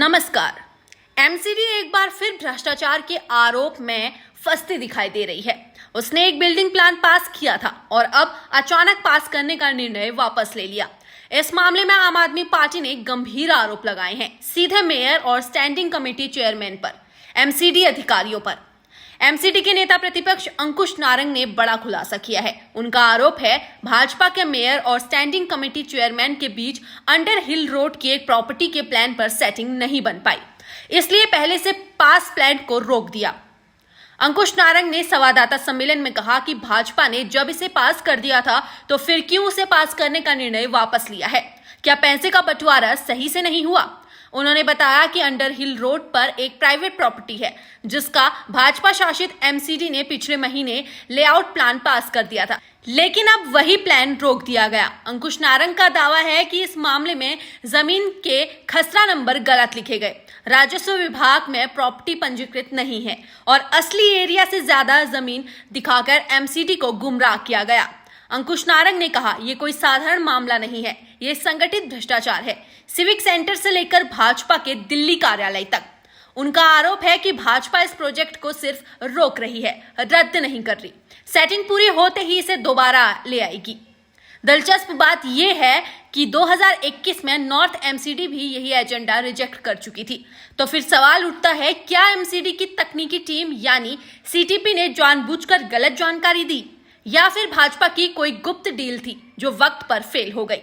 नमस्कार। एमसीडी एक बार फिर भ्रष्टाचार के आरोप में फंसती दिखाई दे रही है। उसने एक बिल्डिंग प्लान पास किया था और अब अचानक पास करने का निर्णय वापस ले लिया। इस मामले में आम आदमी पार्टी ने गंभीर आरोप लगाए हैं, सीधे मेयर और स्टैंडिंग कमेटी चेयरमैन पर, एमसीडी अधिकारियों पर। एमसीडी के नेता प्रतिपक्ष अंकुश नारंग ने बड़ा खुलासा किया है। उनका आरोप है भाजपा के मेयर और स्टैंडिंग कमेटी चेयरमैन के बीच अंडर हिल रोड की एक प्रॉपर्टी के प्लान पर सेटिंग नहीं बन पाई, इसलिए पहले से पास प्लान को रोक दिया। अंकुश नारंग ने संवाददाता सम्मेलन में कहा कि भाजपा ने जब इसे पास कर दिया था तो फिर क्यों उसे पास करने का निर्णय वापस लिया है? क्या पैसे का बंटवारा सही से नहीं हुआ? उन्होंने बताया कि अंडर हिल रोड पर एक प्राइवेट प्रॉपर्टी है जिसका भाजपा शासित एमसीडी ने पिछले महीने लेआउट प्लान पास कर दिया था, लेकिन अब वही प्लान रोक दिया गया। अंकुश नारंग का दावा है कि इस मामले में जमीन के खसरा नंबर गलत लिखे गए, राजस्व विभाग में प्रॉपर्टी पंजीकृत नहीं है और असली एरिया से ज्यादा जमीन दिखाकर एमसीडी को गुमराह किया गया। अंकुश नारंग ने कहा, ये कोई साधारण मामला नहीं है, ये संगठित भ्रष्टाचार है, सिविक सेंटर से लेकर भाजपा के दिल्ली कार्यालय तक। उनका आरोप है कि भाजपा इस प्रोजेक्ट को सिर्फ रोक रही है, रद्द नहीं कर रही। सेटिंग पूरी होते ही इसे दोबारा ले आएगी। दिलचस्प बात यह है कि 2021 में नॉर्थ एमसीडी भी यही एजेंडा रिजेक्ट कर चुकी थी। तो फिर सवाल उठता है, क्या एमसीडी की तकनीकी टीम यानी सीटीपी ने जानबूझकर गलत जानकारी दी या फिर भाजपा की कोई गुप्त डील थी जो वक्त पर फेल हो गई?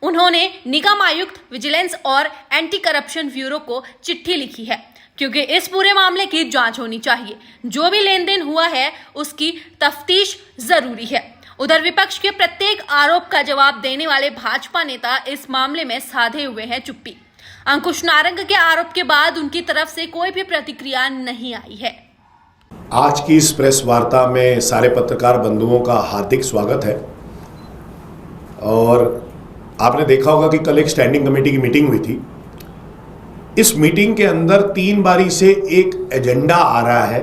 उन्होंने निगम आयुक्त, विजिलेंस और एंटी करप्शन ब्यूरो को चिट्ठी लिखी है क्योंकि इस पूरे मामले की जांच होनी चाहिए। जो भी लेन देन हुआ है उसकी तफ्तीश जरूरी है। उधर विपक्ष के प्रत्येक आरोप का जवाब देने वाले भाजपा नेता इस मामले में साधे हुए हैं चुप्पी। अंकुश नारंग के आरोप के बाद उनकी तरफ से कोई भी प्रतिक्रिया नहीं आई है। आज की इस प्रेस वार्ता में सारे पत्रकार बंधुओं का हार्दिक स्वागत है। और आपने देखा होगा कि कल एक स्टैंडिंग कमेटी की मीटिंग हुई थी। इस मीटिंग के अंदर 3 बारी से एक एजेंडा आ रहा है।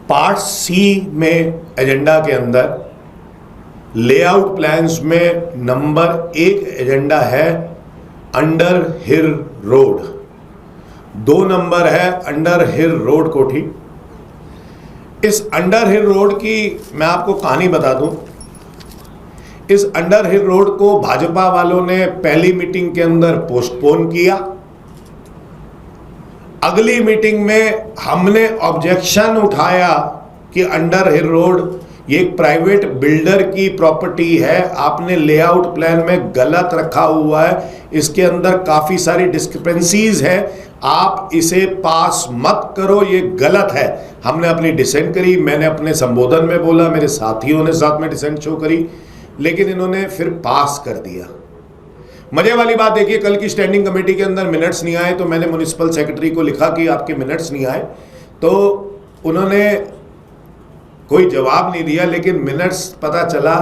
पार्ट सी में एजेंडा के अंदर लेआउट प्लान्स में नंबर 1 एजेंडा है अंडर हिल रोड, 2 नंबर है अंडर हिल रोड कोठी। इस अंडर हिल रोड की मैं आपको कहानी बता दूं। इस अंडर हिल रोड को भाजपा वालों ने पहली मीटिंग के अंदर पोस्टपोन किया। अगली मीटिंग में हमने ऑब्जेक्शन उठाया कि अंडर हिल रोड ये एक प्राइवेट बिल्डर की प्रॉपर्टी है, आपने लेआउट प्लान में गलत रखा हुआ है, इसके अंदर काफी सारी डिस्क्रिपेंसीज है, आप इसे पास मत करो, ये गलत है। हमने अपनी डिसेंट करी, मैंने अपने संबोधन में बोला, मेरे साथियों ने साथ में डिसेंट शो करी, लेकिन इन्होंने फिर पास कर दिया। मजे वाली बात देखिए, कल की स्टैंडिंग कमेटी के अंदर मिनट्स नहीं आए तो मैंने म्युनिसिपल सेक्रेटरी को लिखा कि आपके मिनट्स नहीं आए, तो उन्होंने कोई जवाब नहीं दिया, लेकिन मिनट्स पता चला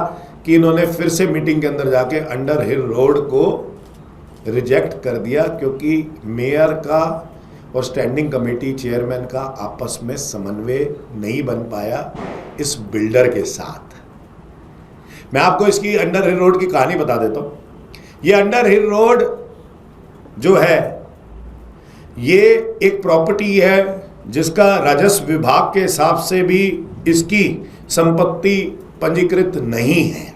कि इन्होंने फिर से मीटिंग के अंदर जाके अंडर हिल रोड को रिजेक्ट कर दिया क्योंकि मेयर का और स्टैंडिंग कमेटी चेयरमैन का आपस में समन्वय नहीं बन पाया इस बिल्डर के साथ। मैं आपको इसकी अंडर हिल रोड की कहानी बता देता हूं। ये अंडर हिल रोड जो है ये एक प्रॉपर्टी है जिसका राजस्व विभाग के हिसाब से भी इसकी संपत्ति पंजीकृत नहीं है।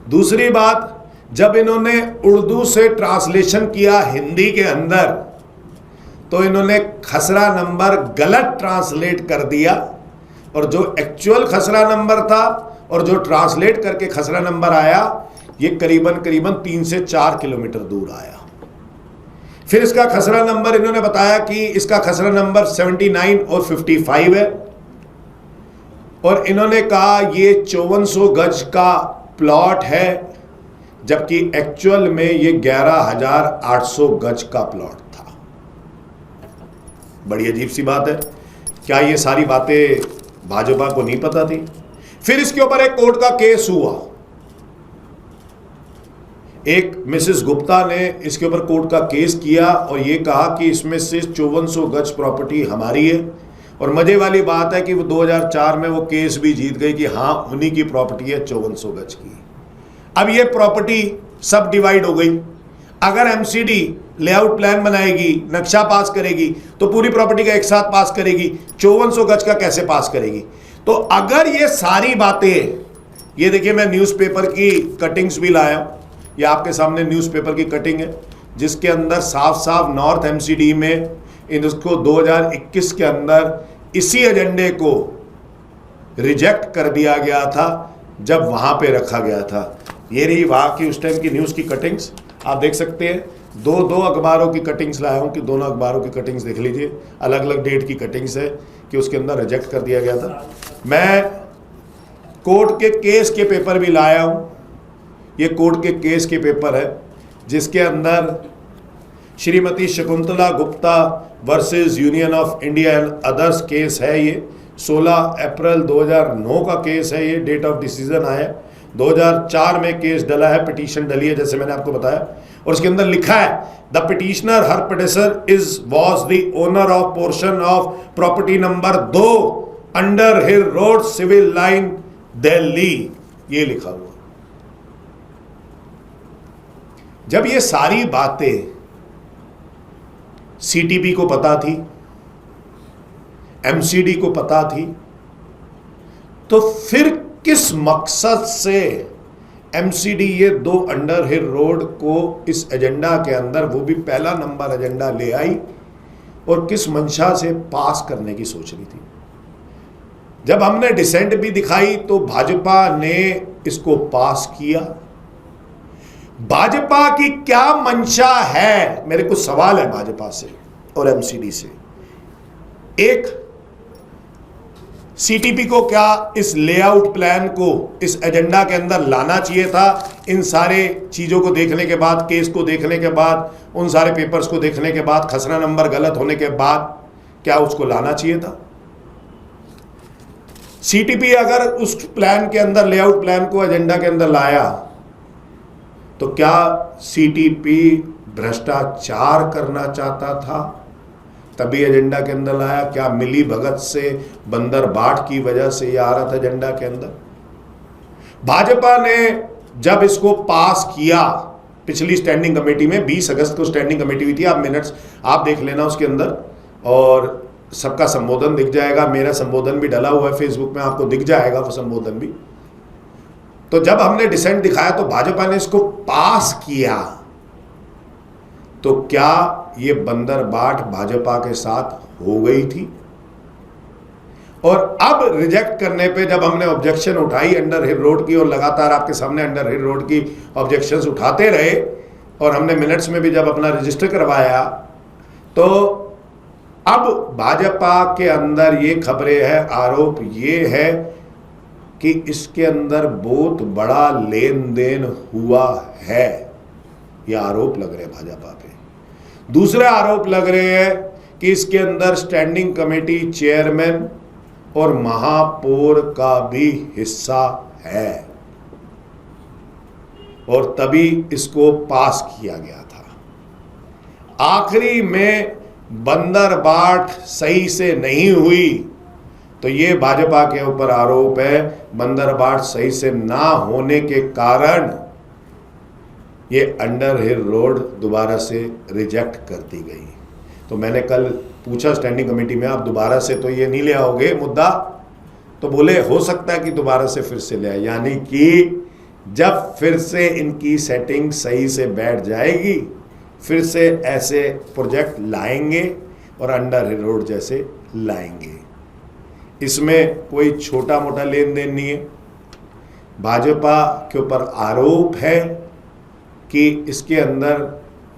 दूसरी बात, जब इन्होंने उर्दू से ट्रांसलेशन किया हिंदी के अंदर तो इन्होंने खसरा नंबर गलत ट्रांसलेट कर दिया और जो एक्चुअल खसरा नंबर था और जो ट्रांसलेट करके खसरा नंबर आया ये करीबन 3 से 4 किलोमीटर दूर आया। फिर इसका खसरा नंबर इन्होंने बताया कि इसका खसरा नंबर 79 और 55 है और इन्होंने कहा ये 5400 गज का प्लॉट है, जबकि एक्चुअल में ये 11,800 गज का प्लॉट था। बड़ी अजीब सी बात है। क्या ये सारी बातें भाजपा को नहीं पता थी? फिर इसके ऊपर एक कोर्ट का केस हुआ। एक मिसेस गुप्ता ने इसके ऊपर कोर्ट का केस किया और ये कहा कि इसमें से 5400 गज प्रॉपर्टी हमारी है। और मजे वाली बात है कि वो 2004 में वो केस भी जीत गई कि हाँ उन्हीं की प्रॉपर्टी है 5400 गज की। अब ये प्रॉपर्टी सब डिवाइड हो गई। अगर एमसीडी लेआउट प्लान बनाएगी, नक्शा पास करेगी, तो पूरी प्रॉपर्टी का एक साथ पास करेगी, 5400 गज का कैसे पास करेगी? तो अगर ये सारी बातें, ये देखिए मैं न्यूज़पेपर की कटिंग्स भी लाया हूं, ये आपके सामने न्यूज़पेपर की कटिंग है जिसके अंदर साफ साफ नॉर्थ एमसीडी में इसको 2021 के अंदर इसी एजेंडे को रिजेक्ट कर दिया गया था जब वहां पे रखा गया था। ये रही वहां की उस टाइम की न्यूज़ की कटिंग्स, आप देख सकते हैं। दो अखबारों की कटिंग्स लाया हूं कि दोनों अखबारों की कटिंग्स देख लीजिए, अलग अलग डेट की कटिंग्स है कि उसके अंदर रिजेक्ट कर दिया गया था। मैं कोर्ट के केस के पेपर भी लाया हूं, ये कोर्ट के केस के पेपर है जिसके अंदर Shrimati Shakuntala Gupta versus union of India and others case है। ये 16 अप्रैल 2009 का केस है, ये डेट ऑफ डिसीजन आया। 2004 में केस डला है, पिटीशन डली है जैसे मैंने आपको बताया, और उसके अंदर लिखा है the petitioner her predecessor is was the owner of portion of property number 2 under hill road civil line Delhi, ये लिखा हुआ। जब ये सारी बातें सीटीपी को पता थी, एमसीडी को पता थी, तो फिर किस मकसद से एमसीडी ये 2 अंडर हिल रोड को इस एजेंडा के अंदर, वो भी पहला नंबर एजेंडा ले आई और किस मंशा से पास करने की सोच रही थी? जब हमने डिसेंट भी दिखाई तो भाजपा ने इसको पास किया। भाजपा की क्या मंशा है? मेरे कुछ सवाल है भाजपा से और एमसीडी से। एक, सीटीपी को क्या इस लेआउट प्लान को इस एजेंडा के अंदर लाना चाहिए था? इन सारे चीजों को देखने के बाद, केस को देखने के बाद, उन सारे पेपर्स को देखने के बाद, खसरा नंबर गलत होने के बाद, क्या उसको लाना चाहिए था? सीटीपी अगर उस प्लान के अंदर, लेआउट प्लान को एजेंडा के अंदर लाया, तो क्या सीटीपी भ्रष्टाचार करना चाहता था तभी एजेंडा के अंदर लाया? क्या मिली भगत से, बंदर बाट की वजह से ये आ रहा था एजेंडा के अंदर? भाजपा ने जब इसको पास किया पिछली स्टैंडिंग कमेटी में, 20 अगस्त को स्टैंडिंग कमेटी हुई थी, आप मिनट्स आप देख लेना उसके अंदर, और सबका संबोधन दिख जाएगा, मेरा संबोधन भी डला हुआ है फेसबुक में, आपको दिख जाएगा वो संबोधन भी। तो जब हमने डिसेंट दिखाया तो भाजपा ने इसको पास किया, तो क्या ये बंदर बाट भाजपा के साथ हो गई थी? और अब रिजेक्ट करने पे जब हमने ऑब्जेक्शन उठाई अंडर हिल रोड की, और लगातार आपके सामने अंडर हिल रोड की ऑब्जेक्शंस उठाते रहे, और हमने मिनट्स में भी जब अपना रजिस्टर करवाया, तो अब भाजपा के अंदर ये खबरें है, आरोप ये है कि इसके अंदर बहुत बड़ा लेन देन हुआ है। ये आरोप लग रहे हैं भाजपा पे। दूसरे आरोप लग रहे हैं कि इसके अंदर स्टैंडिंग कमेटी चेयरमैन और महापौर का भी हिस्सा है, और तभी इसको पास किया गया था। आखिरी में बंदर बाट सही से नहीं हुई, तो ये भाजपा के ऊपर आरोप है, बंदर बाट सही से ना होने के कारण ये अंडर हिल रोड दोबारा से रिजेक्ट कर दी गई। तो मैंने कल पूछा स्टैंडिंग कमेटी में, आप दोबारा से तो ये नहीं ले आओगे मुद्दा? तो बोले हो सकता है कि दोबारा से फिर से ले आए, यानी कि जब फिर से इनकी सेटिंग सही से बैठ जाएगी, फिर से ऐसे प्रोजेक्ट लाएंगे और अंडर हिल रोड जैसे लाएंगे। इसमें कोई छोटा मोटा लेन देन नहीं है। भाजपा के ऊपर आरोप है कि इसके अंदर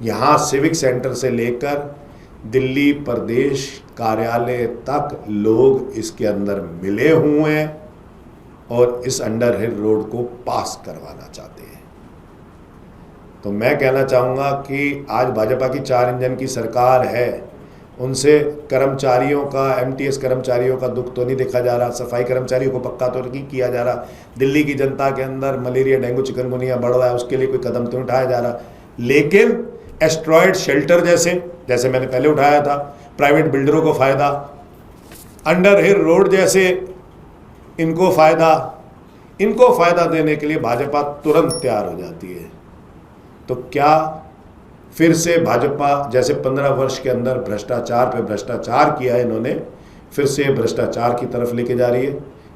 यहाँ सिविक सेंटर से लेकर दिल्ली प्रदेश कार्यालय तक लोग इसके अंदर मिले हुए हैं और इस अंडर हिल रोड को पास करवाना चाहते हैं। तो मैं कहना चाहूँगा कि आज भाजपा की 4 इंजन की सरकार है, उनसे कर्मचारियों का, एमटीएस कर्मचारियों का दुख तो नहीं देखा जा रहा, सफाई कर्मचारियों को पक्का तो नहीं किया जा रहा, दिल्ली की जनता के अंदर मलेरिया, डेंगू, चिकनगुनिया बढ़ रहा है, उसके लिए कोई कदम तो उठाया जा रहा। लेकिन एस्ट्रॉयड शेल्टर जैसे मैंने पहले उठाया था, प्राइवेट बिल्डरों को फ़ायदा, अंडर हिल रोड जैसे इनको फ़ायदा देने के लिए भाजपा तुरंत तैयार हो जाती है। तो क्या फिर से भाजपा जैसे 15 वर्ष के अंदर भ्रष्टाचार पे भ्रष्टाचार किया है इन्होंने, फिर से भ्रष्टाचार की तरफ लेके जा रही है।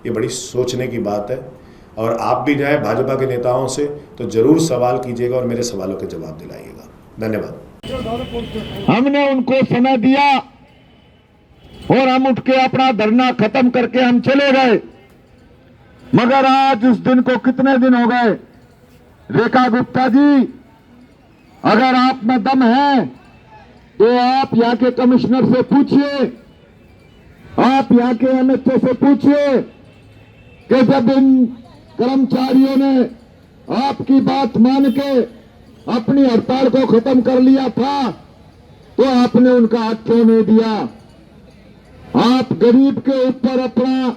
ये बड़ी सोचने की बात है। और आप भी जाए भाजपा के नेताओं से तो जरूर सवाल कीजिएगा और मेरे सवालों के जवाब दिलाइएगा। धन्यवाद। हमने उनको समय दिया और हम उठ के अपना धरना खत्म करके हम चले गए, मगर आज उस दिन को कितने दिन हो गए। रेखा गुप्ता जी, अगर आप में दम है तो आप यहाँ के कमिश्नर से पूछिए, आप यहाँ के एमएचओ से पूछिए कि जब इन कर्मचारियों ने आपकी बात मान के अपनी हड़ताल को खत्म कर लिया था तो आपने उनका हाथ क्यों नहीं दिया। आप गरीब के ऊपर अपना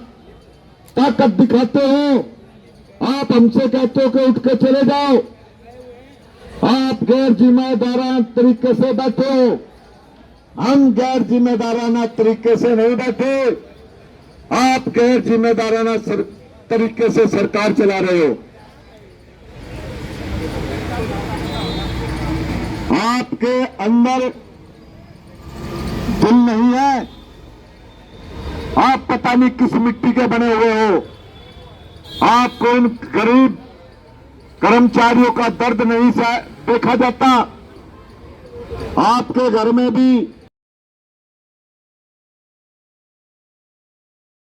ताकत दिखाते हो, आप हमसे कहते हो कि उठ के चले जाओ, आप गैर जिम्मेदाराना तरीके से बैठे हो। हम गैर जिम्मेदाराना तरीके से नहीं बैठे, आप गैर जिम्मेदाराना तरीके से सरकार चला रहे हो। आपके अंदर दिल नहीं है, आप पता नहीं किस मिट्टी के बने हुए हो। आपको इन गरीब कर्मचारियों का दर्द नहीं देखा जाता। आपके घर में भी